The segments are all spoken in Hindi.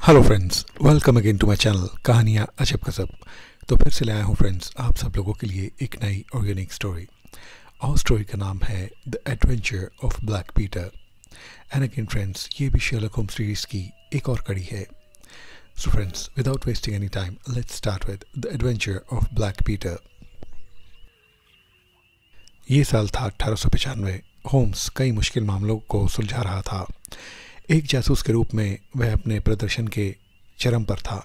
Hello friends, welcome again to my channel Kahaniyan Ajab गजब। तो फिर से ले आया हूँ फ्रेंड्स आप सब लोगों के लिए एक नई और यूनिक स्टोरी। और स्टोरी का नाम है the adventure of black Peter. And again friends, ये भी शर्लक होम्स सीरीज़ की एक और कड़ी है। So friends, without wasting any time, let's start with the adventure of black Peter. ये साल था 1895। होम्स कई मुश्किल मामलों को सुलझा रहा था। एक जासूस के रूप में वह अपने प्रदर्शन के चरम पर था।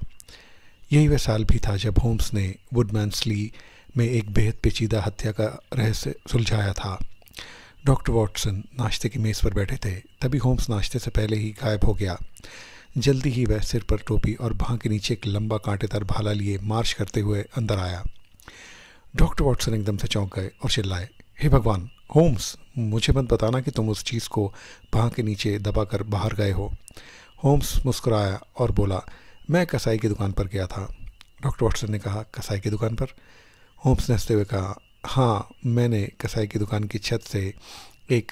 यही वह साल भी था जब होम्स ने वुडमैन्सली में एक बेहद पेचीदा हत्या का रहस्य सुलझाया था। डॉक्टर वॉटसन नाश्ते की मेज़ पर बैठे थे, तभी होम्स नाश्ते से पहले ही गायब हो गया। जल्दी ही वह सिर पर टोपी और बांह के नीचे एक लंबा कांटेदार भाला लिए मार्च करते हुए अंदर आया। डॉक्टर वॉटसन एकदम से चौंक गए और चिल्लाए, हे भगवान! होम्स, मुझे मत बताना कि तुम उस चीज़ को बांह के नीचे दबाकर बाहर गए हो। होम्स मुस्कुराया और बोला, मैं कसाई की दुकान पर गया था। डॉक्टर वॉटसन ने कहा, कसाई की दुकान पर? होम्स ने हंसते हुए कहा, हाँ, मैंने कसाई की दुकान की छत से एक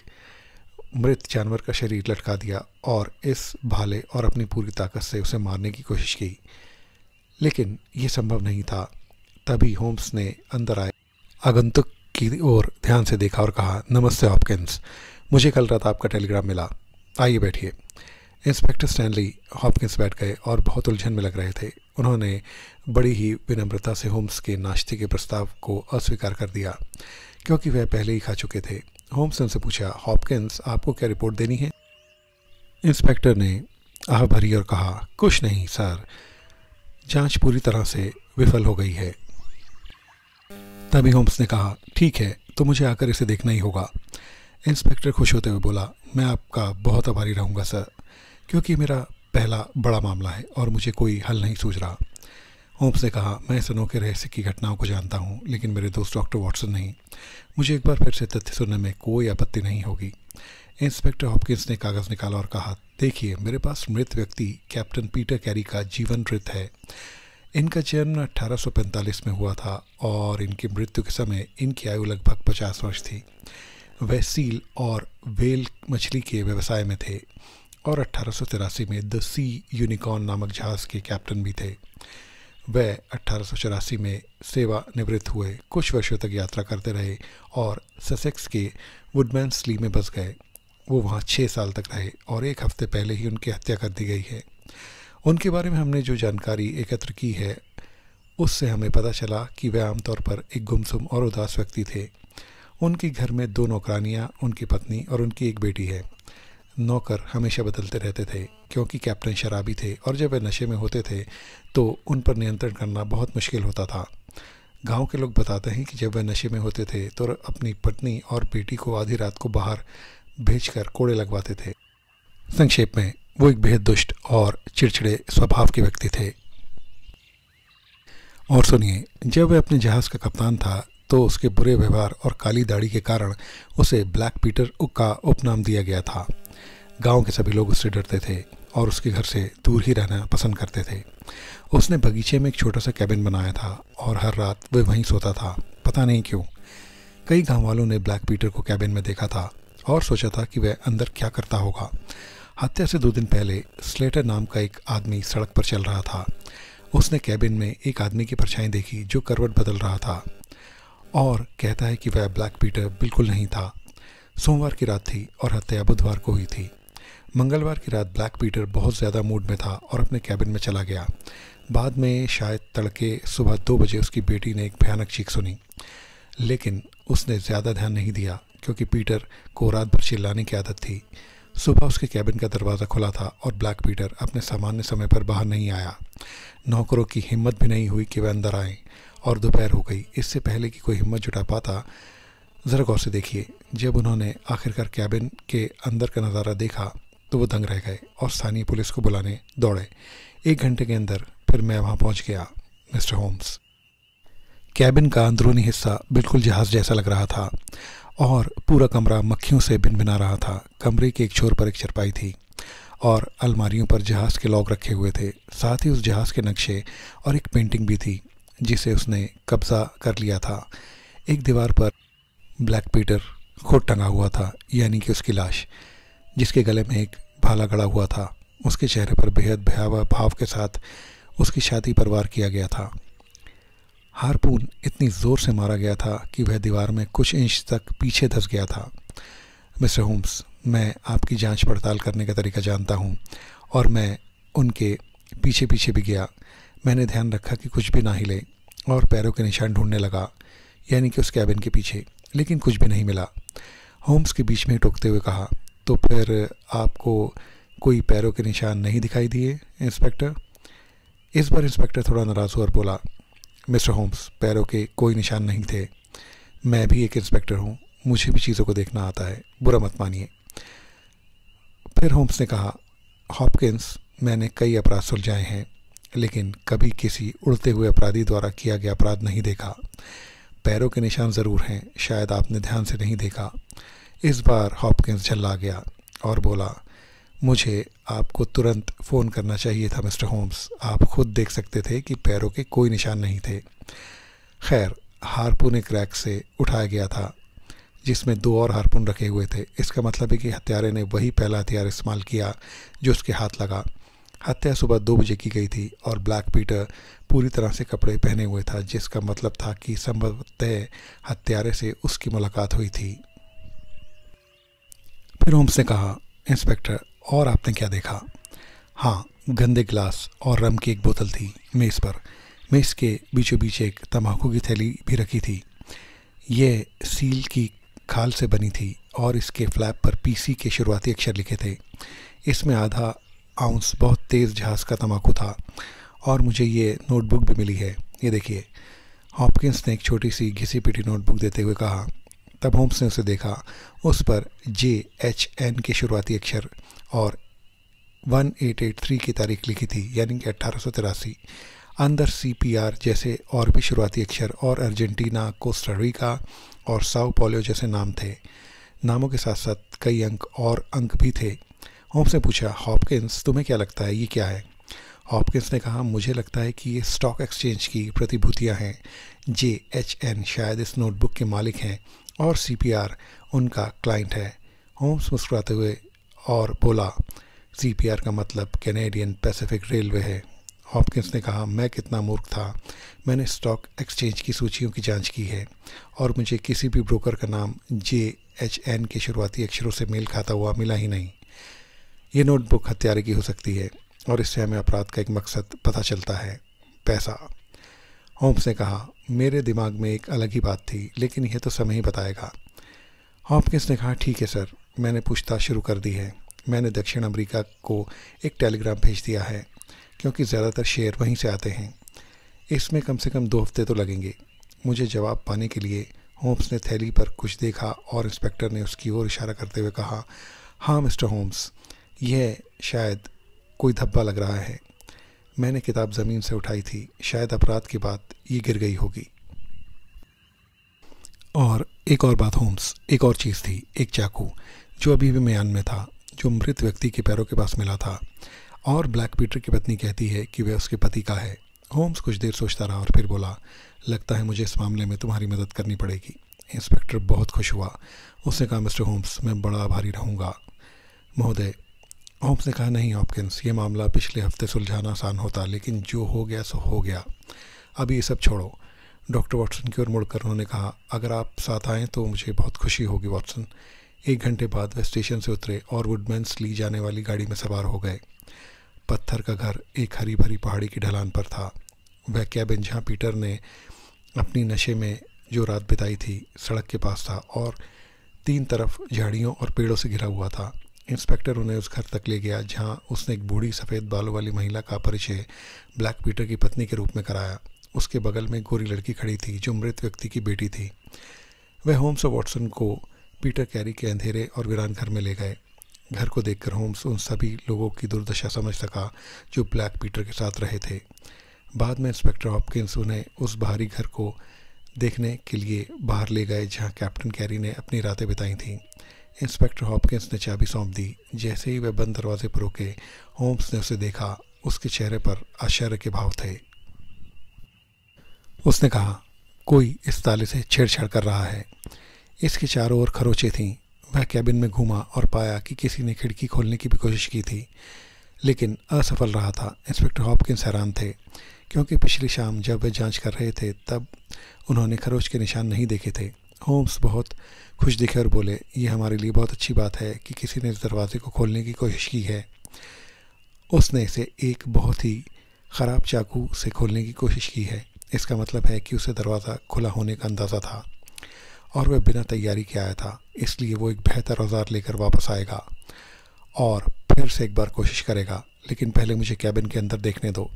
मृत जानवर का शरीर लटका दिया और इस भाले और अपनी पूरी ताकत से उसे मारने की कोशिश की, लेकिन ये संभव नहीं था। तभी होम्स ने अंदर आए आगंतुक की ओर ध्यान से देखा और कहा, नमस्ते हॉपकिंस, मुझे कल रात आपका टेलीग्राम मिला। आइए बैठिए। इंस्पेक्टर स्टैनली हॉपकिंस बैठ गए और बहुत उलझन में लग रहे थे। उन्होंने बड़ी ही विनम्रता से होम्स के नाश्ते के प्रस्ताव को अस्वीकार कर दिया, क्योंकि वह पहले ही खा चुके थे। होम्स ने उनसे पूछा, हॉपकिंस, आपको क्या रिपोर्ट देनी है? इंस्पेक्टर ने आह भरी और कहा, कुछ नहीं सर, जांच पूरी तरह से विफल हो गई है। तभी होम्स ने कहा, ठीक है, तो मुझे आकर इसे देखना ही होगा। इंस्पेक्टर खुश होते हुए बोला, मैं आपका बहुत आभारी रहूँगा सर, क्योंकि मेरा पहला बड़ा मामला है और मुझे कोई हल नहीं सूझ रहा। होम्स ने कहा, मैं इस अनोखे रहस्य की घटनाओं को जानता हूँ, लेकिन मेरे दोस्त डॉक्टर वॉटसन नहीं। मुझे एक बार फिर से तथ्य सुनने में कोई आपत्ति नहीं होगी। इंस्पेक्टर हॉपकिंस ने कागज़ निकाला और कहा, देखिए, मेरे पास मृत व्यक्ति कैप्टन पीटर कैरी का जीवन वृत्त है। इनका जन्म 1845 में हुआ था और इनकी मृत्यु के समय इनकी आयु लगभग 50 वर्ष थी। वह सील और व्हेल मछली के व्यवसाय में थे और 1883 में द सी यूनिकॉर्न नामक जहाज़ के कैप्टन भी थे। वह 1884 में सेवानिवृत्त हुए, कुछ वर्षों तक यात्रा करते रहे और ससेक्स के वुडमैन्सली में बस गए। वो वहाँ 6 साल तक रहे और एक हफ्ते पहले ही उनकी हत्या कर दी गई है। उनके बारे में हमने जो जानकारी एकत्र की है, उससे हमें पता चला कि वे आमतौर पर एक गुमसुम और उदास व्यक्ति थे। उनके घर में 2 नौकरानियाँ, उनकी पत्नी और उनकी एक बेटी है। नौकर हमेशा बदलते रहते थे, क्योंकि कैप्टन शराबी थे और जब वे नशे में होते थे तो उन पर नियंत्रण करना बहुत मुश्किल होता था। गांव के लोग बताते हैं कि जब वे नशे में होते थे तो अपनी पत्नी और बेटी को आधी रात को बाहर भेजकर कोड़े लगवाते थे। संक्षेप में, वो एक बेहद दुष्ट और चिड़चिड़े स्वभाव के व्यक्ति थे। और सुनिए, जब वह अपने जहाज़ का कप्तान था तो उसके बुरे व्यवहार और काली दाढ़ी के कारण उसे ब्लैक पीटर का उपनाम दिया गया था। गांव के सभी लोग उससे डरते थे और उसके घर से दूर ही रहना पसंद करते थे। उसने बगीचे में एक छोटा सा कैबिन बनाया था और हर रात वह वहीं सोता था, पता नहीं क्यों। कई गाँव वालों ने ब्लैक पीटर को कैबिन में देखा था और सोचा था कि वह अंदर क्या करता होगा। हत्या से 2 दिन पहले स्लेटर नाम का एक आदमी सड़क पर चल रहा था। उसने कैबिन में एक आदमी की परछाई देखी जो करवट बदल रहा था और कहता है कि वह ब्लैक पीटर बिल्कुल नहीं था। सोमवार की रात थी और हत्या बुधवार को हुई थी। मंगलवार की रात ब्लैक पीटर बहुत ज़्यादा मूड में था और अपने कैबिन में चला गया। बाद में शायद तड़के सुबह 2 बजे उसकी बेटी ने एक भयानक चीख सुनी, लेकिन उसने ज़्यादा ध्यान नहीं दिया क्योंकि पीटर को रात भर चिल्लाने की आदत थी। सुबह उसके कैबिन का दरवाज़ा खुला था और ब्लैक पीटर अपने सामान्य समय पर बाहर नहीं आया। नौकरों की हिम्मत भी नहीं हुई कि वह अंदर आए और दोपहर हो गई। इससे पहले कि कोई हिम्मत जुटा पाता, ज़रा गौर से देखिए, जब उन्होंने आखिरकार कैबिन के अंदर का नज़ारा देखा तो वो दंग रह गए और स्थानीय पुलिस को बुलाने दौड़े। 1 घंटे के अंदर फिर मैं वहाँ पहुँच गया, मिस्टर होम्स। कैबिन का अंदरूनी हिस्सा बिल्कुल जहाज़ जैसा लग रहा था और पूरा कमरा मक्खियों से भिनभिना रहा था। कमरे के एक छोर पर एक चारपाई थी और अलमारियों पर जहाज़ के लॉग रखे हुए थे। साथ ही उस जहाज़ के नक्शे और एक पेंटिंग भी थी जिसे उसने कब्जा कर लिया था। एक दीवार पर ब्लैक पीटर खुद टंगा हुआ था, यानी कि उसकी लाश, जिसके गले में एक भाला गड़ा हुआ था। उसके चेहरे पर बेहद भयावह भाव के साथ उसकी छाती पर वार किया गया था। हार्पून इतनी ज़ोर से मारा गया था कि वह दीवार में कुछ इंच तक पीछे धंस गया था। मिस्टर होम्स, मैं आपकी जांच पड़ताल करने का तरीका जानता हूं और मैं उनके पीछे पीछे भी गया। मैंने ध्यान रखा कि कुछ भी ना हिले और पैरों के निशान ढूंढने लगा, यानी कि उस कैबिन के पीछे, लेकिन कुछ भी नहीं मिला। होम्स के बीच में ही टोकते हुए कहा, तो फिर आपको कोई पैरों के निशान नहीं दिखाई दिए इंस्पेक्टर? इस बार इंस्पेक्टर थोड़ा नाराज़ हुआ और बोला, मिस्टर होम्स, पैरों के कोई निशान नहीं थे। मैं भी एक इंस्पेक्टर हूँ, मुझे भी चीज़ों को देखना आता है, बुरा मत मानिए। फिर होम्स ने कहा, हॉपकिंस, मैंने कई अपराध सुलझाए हैं, लेकिन कभी किसी उड़ते हुए अपराधी द्वारा किया गया अपराध नहीं देखा। पैरों के निशान ज़रूर हैं, शायद आपने ध्यान से नहीं देखा। इस बार हॉपकिंस झल्ला गया और बोला, मुझे आपको तुरंत फ़ोन करना चाहिए था मिस्टर होम्स। आप खुद देख सकते थे कि पैरों के कोई निशान नहीं थे। खैर, हार्पून एक रैक से उठाया गया था जिसमें 2 और हार्पून रखे हुए थे। इसका मतलब है कि हत्यारे ने वही पहला हथियार इस्तेमाल किया जो उसके हाथ लगा। हत्या सुबह 2 बजे की गई थी और ब्लैक पीटर पूरी तरह से कपड़े पहने हुए था, जिसका मतलब था कि संभवतः हत्यारे से उसकी मुलाकात हुई थी। फिर होम्स ने कहा, इंस्पेक्टर, और आपने क्या देखा? हाँ, गंदे गिलास और रम की एक बोतल थी मेज़ पर। मेज़ के बीचों बीच एक तंबाकू की थैली भी रखी थी। ये सील की खाल से बनी थी और इसके फ्लैप पर पीसी के शुरुआती अक्षर लिखे थे। इसमें आधा आउंस बहुत तेज़ जहाज़ का तंबाकू था और मुझे ये नोटबुक भी मिली है, ये देखिए। हॉपकिंस ने एक छोटी सी घिसी पिटी नोटबुक देते हुए कहा। तब होम्स ने उसे देखा। उस पर JHN के शुरुआती अक्षर और 1883 की तारीख लिखी थी, यानी कि 1883। अंदर CPR जैसे और भी शुरुआती अक्षर और अर्जेंटीना, कोस्टा रिका और साओ पौलो जैसे नाम थे। नामों के साथ साथ कई अंक और अंक भी थे। होम्स ने पूछा, हॉपकिंस, तुम्हें क्या लगता है ये क्या है? हॉपकिंस ने कहा, मुझे लगता है कि ये स्टॉक एक्सचेंज की प्रतिभूतियाँ हैं। JHN शायद इस नोटबुक के मालिक हैं और CPR उनका क्लाइंट है। होम्स मुस्कुराते हुए और बोला, CPR का मतलब कैनेडियन पैसिफिक रेलवे है। हॉपकिंस ने कहा, मैं कितना मूर्ख था। मैंने स्टॉक एक्सचेंज की सूचियों की जांच की है और मुझे किसी भी ब्रोकर का नाम JHN के शुरुआती अक्षरों से मेल खाता हुआ मिला ही नहीं। ये नोटबुक हत्यारे की हो सकती है और इससे हमें अपराध का एक मकसद पता चलता है, पैसा। होम्स ने कहा, मेरे दिमाग में एक अलग ही बात थी, लेकिन यह तो समय ही बताएगा। हॉपकिंस ने कहा, ठीक है सर, मैंने पूछताछ शुरू कर दी है। मैंने दक्षिण अमेरिका को एक टेलीग्राम भेज दिया है, क्योंकि ज़्यादातर शेयर वहीं से आते हैं। इसमें कम से कम 2 हफ्ते तो लगेंगे। मुझे जवाब पाने के लिए होम्स ने थैली पर कुछ देखा और इंस्पेक्टर ने उसकी ओर इशारा करते हुए कहा, हाँ मिस्टर होम्स, यह शायद कोई धब्बा लग रहा है। मैंने किताब ज़मीन से उठाई थी, शायद अपराध के बाद ये गिर गई होगी। और एक और बात होम्स, एक और चीज़ थी, एक चाकू जो अभी भी म्यान में था, जो मृत व्यक्ति के पैरों के पास मिला था। और ब्लैक पीटर की पत्नी कहती है कि वह उसके पति का है। होम्स कुछ देर सोचता रहा और फिर बोला, लगता है मुझे इस मामले में तुम्हारी मदद करनी पड़ेगी। इंस्पेक्टर बहुत खुश हुआ। उसने कहा, मिस्टर होम्स, मैं बड़ा आभारी रहूँगा महोदय। होम्स ने कहा, नहीं हॉपकिंस, ये मामला पिछले हफ्ते सुलझाना आसान होता, लेकिन जो हो गया सो हो गया। अभी ये सब छोड़ो। डॉक्टर वाटसन की ओर मुड़कर उन्होंने कहा, अगर आप साथ आएँ तो मुझे बहुत खुशी होगी वाटसन। 1 घंटे बाद वह स्टेशन से उतरे और वुडमैन्स ली जाने वाली गाड़ी में सवार हो गए। पत्थर का घर एक हरी भरी पहाड़ी की ढलान पर था। वह कैबिन जहाँ पीटर ने अपनी नशे में जो रात बिताई थी, सड़क के पास था और 3 तरफ झाड़ियों और पेड़ों से घिरा हुआ था। इंस्पेक्टर उन्हें उस घर तक ले गया जहाँ उसने एक बूढ़ी सफ़ेद बालों वाली महिला का परिचय ब्लैक पीटर की पत्नी के रूप में कराया। उसके बगल में एक गोरी लड़की खड़ी थी जो मृत व्यक्ति की बेटी थी। वह होम्स और वाटसन को पीटर कैरी के अंधेरे और वीरान घर में ले गए। घर को देखकर होम्स उन सभी लोगों की दुर्दशा समझ सका जो ब्लैक पीटर के साथ रहे थे। बाद में इंस्पेक्टर हॉपकिंस उन्हें उस बाहरी घर को देखने के लिए बाहर ले गए जहां कैप्टन कैरी ने अपनी रातें बिताई थीं। इंस्पेक्टर हॉपकिंस ने चाबी सौंप दी। जैसे ही वह बंद दरवाजे पर रुके, होम्स ने उसे देखा। उसके चेहरे पर आश्चर्य के भाव थे। उसने कहा, कोई इस ताले से छेड़छाड़ कर रहा है। इसके चारों ओर खरोंचें थीं। वह कैबिन में घूमा और पाया कि किसी ने खिड़की खोलने की भी कोशिश की थी, लेकिन असफल रहा था। इंस्पेक्टर हॉपकिंस हैरान थे, क्योंकि पिछली शाम जब वे जांच कर रहे थे तब उन्होंने खरोच के निशान नहीं देखे थे। होम्स बहुत खुश दिखे और बोले, ये हमारे लिए बहुत अच्छी बात है कि किसी ने इस दरवाजे को खोलने की कोशिश की है। उसने इसे एक बहुत ही ख़राब चाकू से खोलने की कोशिश की है। इसका मतलब है कि उसे दरवाज़ा खुला होने का अंदाज़ा था और वह बिना तैयारी के आया था। इसलिए वो एक बेहतर औजार लेकर वापस आएगा और फिर से एक बार कोशिश करेगा, लेकिन पहले मुझे कैबिन के अंदर देखने दो।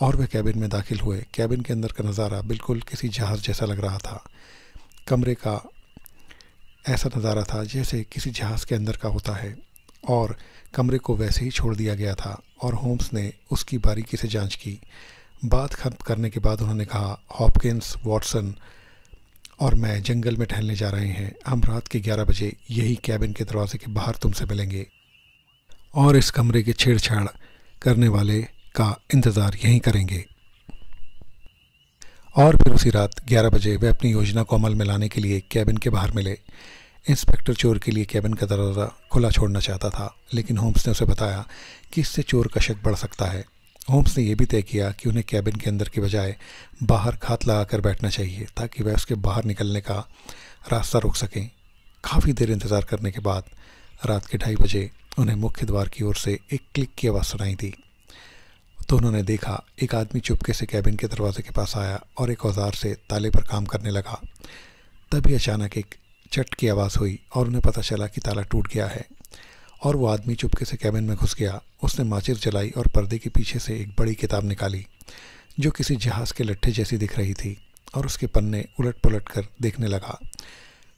और वह कैबिन में दाखिल हुए। कैबिन के अंदर का नज़ारा बिल्कुल किसी जहाज़ जैसा लग रहा था। कमरे का ऐसा नज़ारा था जैसे किसी जहाज़ के अंदर का होता है, और कमरे को वैसे ही छोड़ दिया गया था। और होम्स ने उसकी बारीकी से जांच की। बात खत्म करने के बाद उन्होंने कहा, हॉपकिंस, वॉटसन और मैं जंगल में टहलने जा रहे हैं। हम रात के 11 बजे यही कैबिन के दरवाजे के बाहर तुमसे मिलेंगे और इस कमरे के छेड़छाड़ करने वाले का इंतज़ार यहीं करेंगे। और फिर उसी रात 11 बजे वे अपनी योजना को अमल में लाने के लिए कैबिन के बाहर मिले। इंस्पेक्टर चोर के लिए कैबिन का दरवाज़ा खुला छोड़ना चाहता था, लेकिन होम्स ने उसे बताया कि इससे चोर का शक बढ़ सकता है। होम्स ने यह भी तय किया कि उन्हें कैबिन के अंदर के बजाय बाहर घात लगाकर बैठना चाहिए, ताकि वह उसके बाहर निकलने का रास्ता रोक सकें। काफ़ी देर इंतज़ार करने के बाद रात के 2:30 बजे उन्हें मुख्य द्वार की ओर से एक क्लिक की आवाज़ सुनाई दी। तो उन्होंने देखा, एक आदमी चुपके से कैबिन के दरवाजे के पास आया और एक औजार से ताले पर काम करने लगा। तभी अचानक एक चट की आवाज़ हुई और उन्हें पता चला कि ताला टूट गया है, और वो आदमी चुपके से कैबिन में घुस गया। उसने माचिस जलाई और पर्दे के पीछे से एक बड़ी किताब निकाली, जो किसी जहाज़ के लट्ठे जैसी दिख रही थी, और उसके पन्ने उलट पलट कर देखने लगा।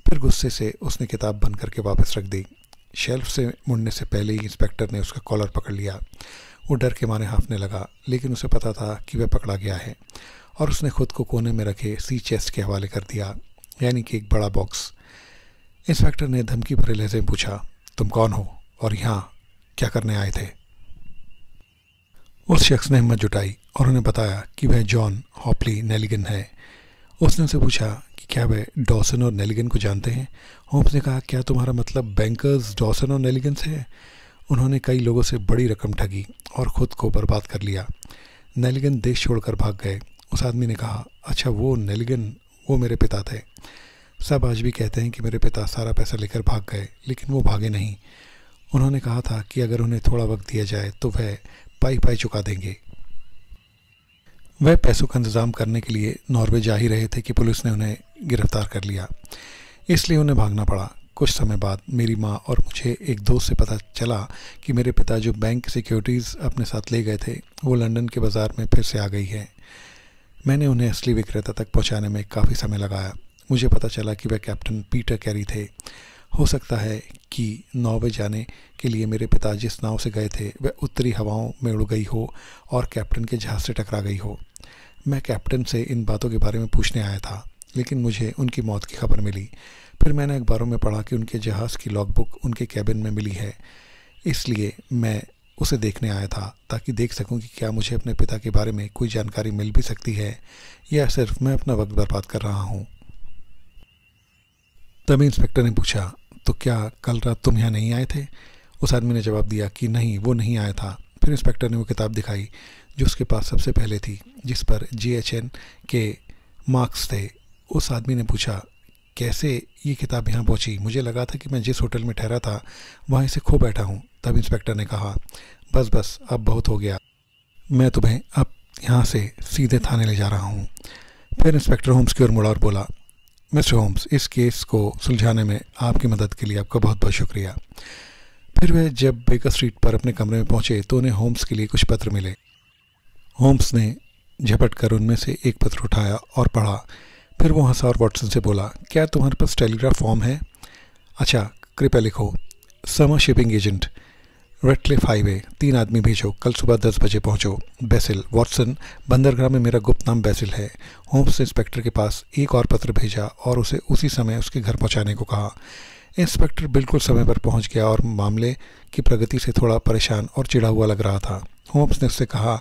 फिर गुस्से से उसने किताब बंद करके वापस रख दी। शेल्फ से मुड़ने से पहले ही इंस्पेक्टर ने उसका कॉलर पकड़ लिया। वो डर के मारे हाँफने लगा, लेकिन उसे पता था कि वह पकड़ा गया है, और उसने खुद को कोने में रखे सी चेस्ट के हवाले कर दिया, यानी कि एक बड़ा बॉक्स। इंस्पेक्टर ने धमकी भरे लहजे में पूछा, तुम कौन हो और यहाँ क्या करने आए थे? उस शख्स ने हिम्मत जुटाई और उन्हें बताया कि वह जॉन हॉपली नेलिगन है। उसने उसे पूछा कि क्या वह डॉसन और नेलिगन को जानते हैं। होम्स ने कहा, क्या तुम्हारा मतलब बैंकर्स डॉसन और नेलिगन से है? उन्होंने कई लोगों से बड़ी रकम ठगी और ख़ुद को बर्बाद कर लिया। नेलिगन देश छोड़कर भाग गए। उस आदमी ने कहा, अच्छा वो नेलिगन, वो मेरे पिता थे। सब आज भी कहते हैं कि मेरे पिता सारा पैसा लेकर भाग गए, लेकिन वो भागे नहीं। उन्होंने कहा था कि अगर उन्हें थोड़ा वक्त दिया जाए तो वह पाई पाई चुका देंगे। वह पैसों का इंतज़ाम करने के लिए नॉर्वे जा ही रहे थे कि पुलिस ने उन्हें गिरफ्तार कर लिया, इसलिए उन्हें भागना पड़ा। कुछ समय बाद मेरी माँ और मुझे एक दोस्त से पता चला कि मेरे पिता जो बैंक सिक्योरिटीज़ अपने साथ ले गए थे, वो लंदन के बाज़ार में फिर से आ गई है। मैंने उन्हें असली विक्रेता तक पहुँचाने में काफ़ी समय लगाया। मुझे पता चला कि वह कैप्टन पीटर कैरी थे। हो सकता है कि नॉर्वे जाने के लिए मेरे पिता जिस नाव से गए थे वह उत्तरी हवाओं में उड़ गई हो और कैप्टन के जहाज़ से टकरा गई हो। मैं कैप्टन से इन बातों के बारे में पूछने आया था, लेकिन मुझे उनकी मौत की खबर मिली। फिर मैंने अखबारों में पढ़ा कि उनके जहाज़ की लॉगबुक उनके कैबिन में मिली है, इसलिए मैं उसे देखने आया था ताकि देख सकूं कि क्या मुझे अपने पिता के बारे में कोई जानकारी मिल भी सकती है या सिर्फ मैं अपना वक्त बर्बाद कर रहा हूं। तभी इंस्पेक्टर ने पूछा, तो क्या कल रात तुम यहाँ नहीं आए थे? उस आदमी ने जवाब दिया कि नहीं, वो नहीं आया था। फिर इंस्पेक्टर ने वो किताब दिखाई जो उसके पास सबसे पहले थी, जिस पर GHN के मार्क्स थे। उस आदमी ने पूछा, कैसे ये किताब यहाँ पहुँची? मुझे लगा था कि मैं जिस होटल में ठहरा था वहाँ इसे खो बैठा हूँ। तब इंस्पेक्टर ने कहा, बस बस अब बहुत हो गया, मैं तुम्हें अब यहाँ से सीधे थाने ले जा रहा हूँ। फिर इंस्पेक्टर होम्स की ओर मुड़ा और बोला, मिस्टर होम्स, इस केस को सुलझाने में आपकी मदद के लिए आपका बहुत बहुत शुक्रिया। फिर वह जब बेकर स्ट्रीट पर अपने कमरे में पहुँचे तो उन्हें होम्स के लिए कुछ पत्र मिले। होम्स ने झपट कर उनमें से एक पत्र उठाया और पढ़ा। फिर वो हंसा और वॉटसन से बोला, क्या तुम्हारे पास टेलीग्राफ फॉर्म है? अच्छा, कृपया लिखो, Summer Shipping Agent, Redcliffe Highway, 3 आदमी भेजो, कल सुबह 10 बजे पहुंचो। बेसिल, वॉटसन, बंदरगाह में मेरा गुप्त नाम बेसिल है। होम्स ने इंस्पेक्टर के पास एक और पत्र भेजा और उसे उसी समय उसके घर पहुंचाने को कहा। इंस्पेक्टर बिल्कुल समय पर पहुंच गया और मामले की प्रगति से थोड़ा परेशान और चिढ़ा हुआ लग रहा था। होम्स ने उससे कहा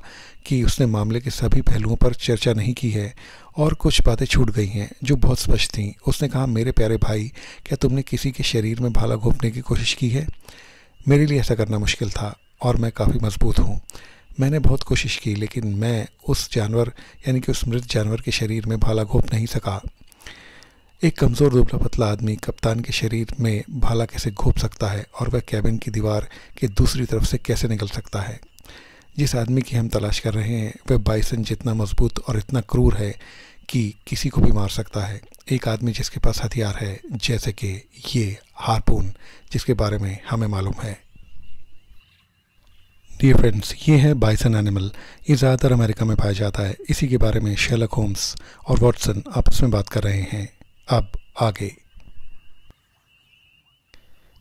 कि उसने मामले के सभी पहलुओं पर चर्चा नहीं की है और कुछ बातें छूट गई हैं जो बहुत स्पष्ट थीं। उसने कहा, मेरे प्यारे भाई, क्या तुमने किसी के शरीर में भाला घोंपने की कोशिश की है? मेरे लिए ऐसा करना मुश्किल था और मैं काफ़ी मजबूत हूँ। मैंने बहुत कोशिश की, लेकिन मैं उस जानवर यानी कि उस मृत जानवर के शरीर में भाला घोंप नहीं सका। एक कमज़ोर दुबला पतला आदमी कप्तान के शरीर में भाला कैसे घोंप सकता है, और वह कैबिन की दीवार के दूसरी तरफ से कैसे निकल सकता है? जिस आदमी की हम तलाश कर रहे हैं वह बाइसन जितना मजबूत और इतना क्रूर है कि किसी को भी मार सकता है। एक आदमी जिसके पास हथियार है, जैसे कि ये हार्पून जिसके बारे में हमें मालूम है। डियर फ्रेंड्स, ये है बाइसन एनिमल। ये ज़्यादातर अमेरिका में पाया जाता है। इसी के बारे में शेरलॉक होम्स और वॉटसन आपस में बात कर रहे हैं। अब आगे।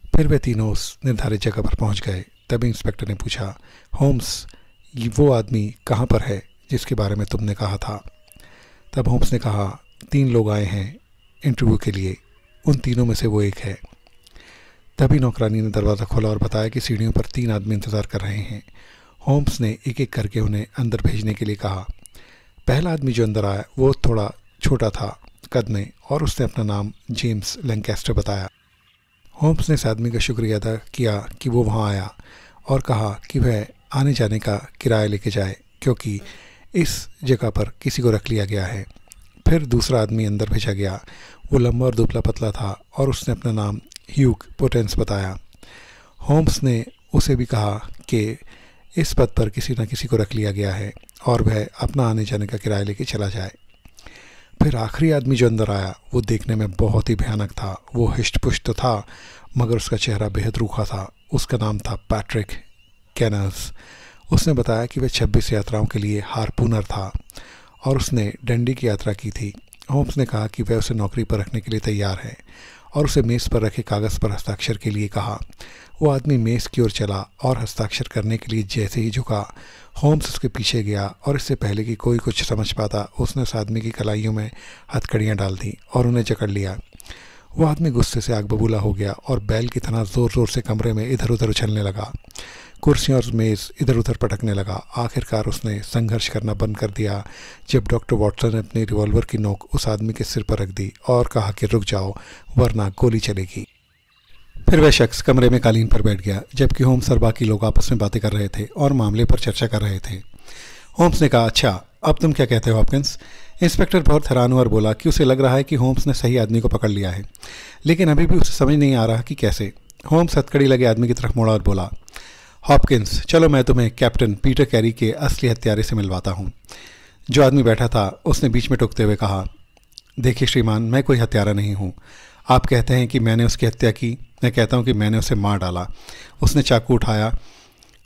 फिर वे तीनों उस निर्धारित जगह पर पहुंच गए। तभी इंस्पेक्टर ने पूछा, होम्स, ये वो आदमी कहाँ पर है जिसके बारे में तुमने कहा था? तब होम्स ने कहा, 3 लोग आए हैं इंटरव्यू के लिए, उन तीनों में से वो एक है। तभी नौकरानी ने दरवाज़ा खोला और बताया कि सीढ़ियों पर 3 आदमी इंतज़ार कर रहे हैं। होम्स ने एक एक करके उन्हें अंदर भेजने के लिए कहा। पहला आदमी जो अंदर आया वो थोड़ा छोटा था कद में, और उसने अपना नाम जेम्स लैंकेस्टर बताया। होम्स ने इस आदमी का शुक्रिया अदा किया कि वो वहाँ आया, और कहा कि वह आने जाने का किराया लेके जाए, क्योंकि इस जगह पर किसी को रख लिया गया है। फिर दूसरा आदमी अंदर भेजा गया। वो लंबा और दुबला पतला था, और उसने अपना नाम ह्यूग पोटेंस बताया। होम्स ने उसे भी कहा कि इस पद पर किसी न किसी को रख लिया गया है, और वह अपना आने जाने का किराया लेके चला जाए। फिर आखिरी आदमी जो अंदर आया वो देखने में बहुत ही भयानक था। वो हिष्ट पुष्ट तो था, मगर उसका चेहरा बेहद रूखा था। उसका नाम था पैट्रिक कैनर्स। उसने बताया कि वह 26 यात्राओं के लिए हार्पूनर था, और उसने डंडी की यात्रा की थी। होम्स ने कहा कि वह उसे नौकरी पर रखने के लिए तैयार है, और उसे मेज़ पर रखे कागज़ पर हस्ताक्षर के लिए कहा। वो आदमी मेज़ की ओर चला और हस्ताक्षर करने के लिए जैसे ही झुका, होम्स उसके पीछे गया, और इससे पहले कि कोई कुछ समझ पाता उसने उस आदमी की कलाइयों में हथकड़ियाँ डाल दी और उन्हें जकड़ लिया। वो आदमी गुस्से से आग बबूला हो गया और बैल की तरह ज़ोर ज़ोर से कमरे में इधर उधर उछलने लगा। कुर्सियाँ और मेज़ इधर उधर पटकने लगा। आखिरकार उसने संघर्ष करना बंद कर दिया जब डॉक्टर वॉटसन ने अपनी रिवॉल्वर की नोक उस आदमी के सिर पर रख दी और कहा कि रुक जाओ वरना गोली चलेगी। फिर वह शख्स कमरे में कालीन पर बैठ गया, जबकि होम्स और बाकी लोग आपस में बातें कर रहे थे और मामले पर चर्चा कर रहे थे। होम्स ने कहा, अच्छा अब तुम क्या कहते हो हॉपकिंस? इंस्पेक्टर बहुत हैरान हुआ और बोला कि उसे लग रहा है कि होम्स ने सही आदमी को पकड़ लिया है, लेकिन अभी भी उसे समझ नहीं आ रहा कि कैसे। होम्स हथकड़ी लगे आदमी की तरफ मुड़ा और बोला, हॉपकिंस, चलो मैं तुम्हें कैप्टन पीटर कैरी के असली हत्यारे से मिलवाता हूँ। जो आदमी बैठा था उसने बीच में टोकते हुए कहा, देखिए श्रीमान, मैं कोई हत्यारा नहीं हूँ। आप कहते हैं कि मैंने उसकी हत्या की, मैं कहता हूँ कि मैंने उसे मार डाला। उसने चाकू उठाया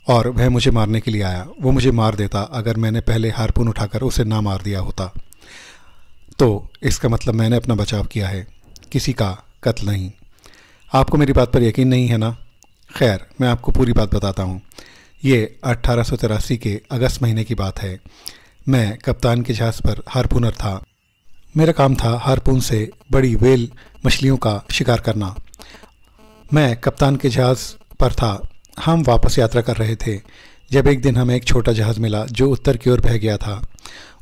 और वह मुझे मारने के लिए आया। वो मुझे मार देता अगर मैंने पहले हार्पून उठाकर उसे ना मार दिया होता। तो इसका मतलब मैंने अपना बचाव किया है, किसी का कत्ल नहीं। आपको मेरी बात पर यकीन नहीं है ना? खैर, मैं आपको पूरी बात बताता हूँ। ये 1883 के अगस्त महीने की बात है। मैं कप्तान के जहाज़ पर हार्पूनर था। मेरा काम था हार्पून से बड़ी व्हेल मछलियों का शिकार करना। मैं कप्तान के जहाज़ पर था। हम वापस यात्रा कर रहे थे जब एक दिन हमें एक छोटा जहाज़ मिला जो उत्तर की ओर बह गया था।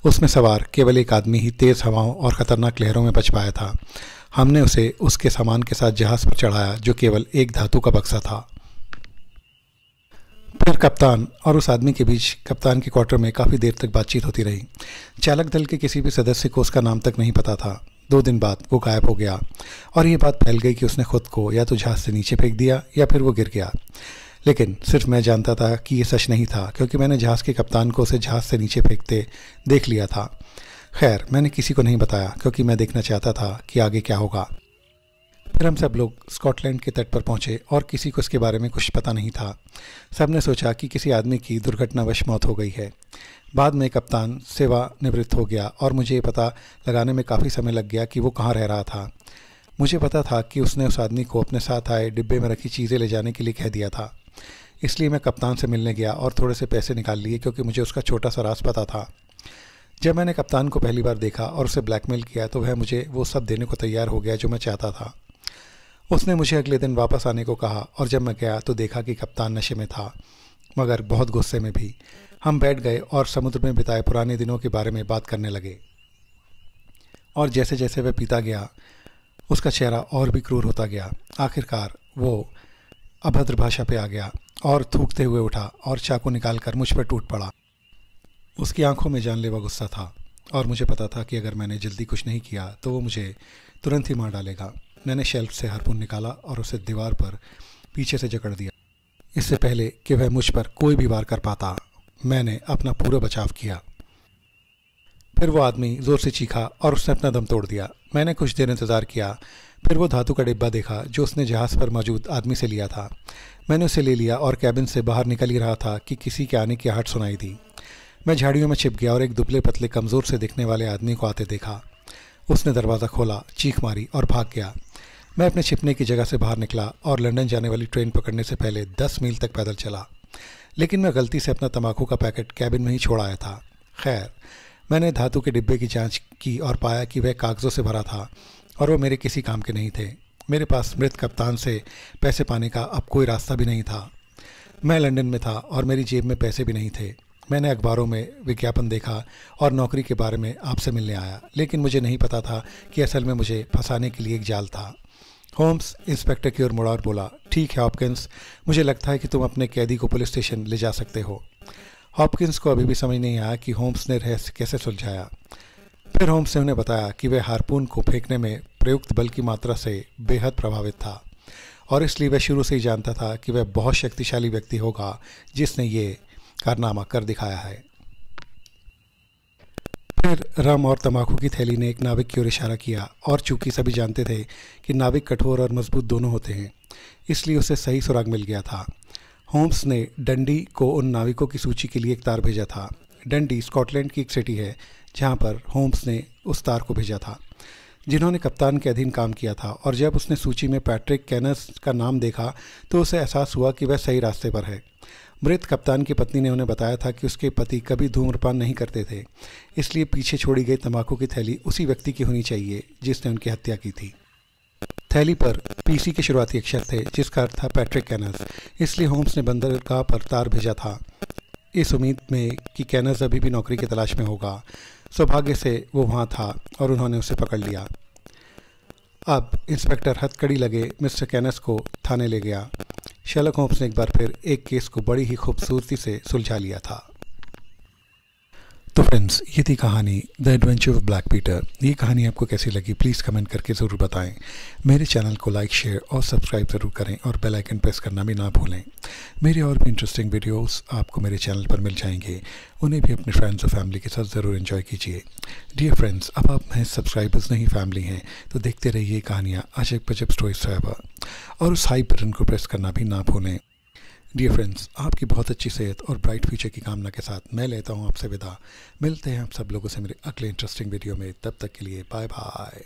उसमें सवार केवल एक आदमी ही तेज़ हवाओं और ख़तरनाक लहरों में बच पाया था। हमने उसे उसके सामान के साथ जहाज़ पर चढ़ाया जो केवल एक धातु का बक्सा था। फिर कप्तान और उस आदमी के बीच कप्तान के क्वार्टर में काफ़ी देर तक बातचीत होती रही। चालक दल के किसी भी सदस्य को उसका नाम तक नहीं पता था। 2 दिन बाद वो गायब हो गया और ये बात फैल गई कि उसने खुद को या तो जहाज़ से नीचे फेंक दिया या फिर वो गिर गया। लेकिन सिर्फ मैं जानता था कि ये सच नहीं था, क्योंकि मैंने जहाज़ के कप्तान को उसे जहाज़ से नीचे फेंकते देख लिया था। खैर, मैंने किसी को नहीं बताया क्योंकि मैं देखना चाहता था कि आगे क्या होगा। फिर हम सब लोग स्कॉटलैंड के तट पर पहुंचे और किसी को इसके बारे में कुछ पता नहीं था। सब ने सोचा कि किसी आदमी की दुर्घटनावश मौत हो गई है। बाद में कप्तान सेवानिवृत्त हो गया और मुझे ये पता लगाने में काफ़ी समय लग गया कि वो कहाँ रह रहा था। मुझे पता था कि उसने उस आदमी को अपने साथ आए डिब्बे में रखी चीज़ें ले जाने के लिए कह दिया था। इसलिए मैं कप्तान से मिलने गया और थोड़े से पैसे निकाल लिए, क्योंकि मुझे उसका छोटा सा राज पता था। जब मैंने कप्तान को पहली बार देखा और उसे ब्लैकमेल किया तो वह मुझे वो सब देने को तैयार हो गया जो मैं चाहता था। उसने मुझे अगले दिन वापस आने को कहा और जब मैं गया तो देखा कि कप्तान नशे में था, मगर बहुत गुस्से में भी। हम बैठ गए और समुद्र में बिताए पुराने दिनों के बारे में बात करने लगे, और जैसे जैसे वह पीता गया उसका चेहरा और भी क्रूर होता गया। आखिरकार वो अभद्र भाषा पे आ गया और थूकते हुए उठा और चाकू निकालकर मुझ पर टूट पड़ा। उसकी आंखों में जानलेवा गुस्सा था और मुझे पता था कि अगर मैंने जल्दी कुछ नहीं किया तो वो मुझे तुरंत ही मार डालेगा। मैंने शेल्फ से हार्पून निकाला और उसे दीवार पर पीछे से जकड़ दिया। इससे पहले कि वह मुझ पर कोई भी वार कर पाता, मैंने अपना पूरा बचाव किया। फिर वो आदमी ज़ोर से चीखा और उसने अपना दम तोड़ दिया। मैंने कुछ देर इंतज़ार किया, फिर वो धातु का डिब्बा देखा जो उसने जहाज़ पर मौजूद आदमी से लिया था। मैंने उसे ले लिया और कैबिन से बाहर निकल ही रहा था कि किसी के आने की आहट सुनाई दी। मैं झाड़ियों में छिप गया और एक दुबले पतले कमज़ोर से दिखने वाले आदमी को आते देखा। उसने दरवाज़ा खोला, चीख मारी और भाग गया। मैं अपने छिपने की जगह से बाहर निकला और लंदन जाने वाली ट्रेन पकड़ने से पहले 10 मील तक पैदल चला, लेकिन मैं गलती से अपना तंबाकू का पैकेट कैबिन में ही छोड़ आया था। खैर, मैंने धातु के डिब्बे की जांच की और पाया कि वह कागज़ों से भरा था और वो मेरे किसी काम के नहीं थे। मेरे पास मृत कप्तान से पैसे पाने का अब कोई रास्ता भी नहीं था। मैं लंदन में था और मेरी जेब में पैसे भी नहीं थे। मैंने अखबारों में विज्ञापन देखा और नौकरी के बारे में आपसे मिलने आया, लेकिन मुझे नहीं पता था कि असल में मुझे फंसाने के लिए एक जाल था। होम्स इंस्पेक्टर की ओर मुड़ा और बोला, ठीक है हॉपकिंस, मुझे लगता है कि तुम अपने कैदी को पुलिस स्टेशन ले जा सकते हो। हॉपकिंस को अभी भी समझ नहीं आया कि होम्स ने रहस्य कैसे सुलझाया। फिर होम्स ने उन्हें बताया कि वह हार्पून को फेंकने में प्रयुक्त बल की मात्रा से बेहद प्रभावित था और इसलिए वह शुरू से ही जानता था कि वह बहुत शक्तिशाली व्यक्ति होगा जिसने ये कारनामा कर दिखाया है। फिर रम और तंबाकू की थैली ने एक नाविक की ओर इशारा किया और चूंकि सभी जानते थे कि नाविक कठोर और मजबूत दोनों होते हैं, इसलिए उसे सही सुराग मिल गया था। होम्स ने डंडी को उन नाविकों की सूची के लिए एक तार भेजा था। डंडी स्कॉटलैंड की एक सिटी है जहां पर होम्स ने उस तार को भेजा था जिन्होंने कप्तान के अधीन काम किया था, और जब उसने सूची में पैट्रिक कैनस का नाम देखा तो उसे एहसास हुआ कि वह सही रास्ते पर है। मृत कप्तान की पत्नी ने उन्हें बताया था कि उसके पति कभी धूम्रपान नहीं करते थे, इसलिए पीछे छोड़ी गई तंबाकू की थैली उसी व्यक्ति की होनी चाहिए जिसने उनकी हत्या की थी। थैली पर पीसी के शुरुआती अक्षर थे जिसका अर्थ था पैट्रिक कैनस, इसलिए होम्स ने बंदरगाह पर तार भेजा था इस उम्मीद में कि कैनस अभी भी नौकरी की तलाश में होगा। सौभाग्य से वो वहाँ था और उन्होंने उसे पकड़ लिया। अब इंस्पेक्टर हथकड़ी लगे मिस्टर कैनस को थाने ले गया। शर्लक होम्स ने एक बार फिर एक केस को बड़ी ही खूबसूरती से सुलझा लिया था। तो फ्रेंड्स, ये थी कहानी the adventure of black Peter. ये कहानी आपको कैसी लगी प्लीज़ कमेंट करके ज़रूर बताएं। मेरे चैनल को लाइक, शेयर और सब्सक्राइब ज़रूर करें और बेल आइकन प्रेस करना भी ना भूलें। मेरे और भी इंटरेस्टिंग वीडियोस आपको मेरे चैनल पर मिल जाएंगे, उन्हें भी अपने फ्रेंड्स और फैमिली के साथ ज़रूर एंजॉय कीजिए। डियर फ्रेंड्स, अब आप महज सब्सक्राइबर्स नहीं फैमिली हैं, तो देखते रहिए कहानियाँ अजब गजब स्टोरीज फॉरएवर, और उस हाई बटन को प्रेस करना भी ना भूलें। डियर फ्रेंड्स, आपकी बहुत अच्छी सेहत और ब्राइट फ्यूचर की कामना के साथ मैं लेता हूँ आपसे विदा। मिलते हैं आप सब लोगों से मेरे अगले इंटरेस्टिंग वीडियो में, तब तक के लिए बाय बाय।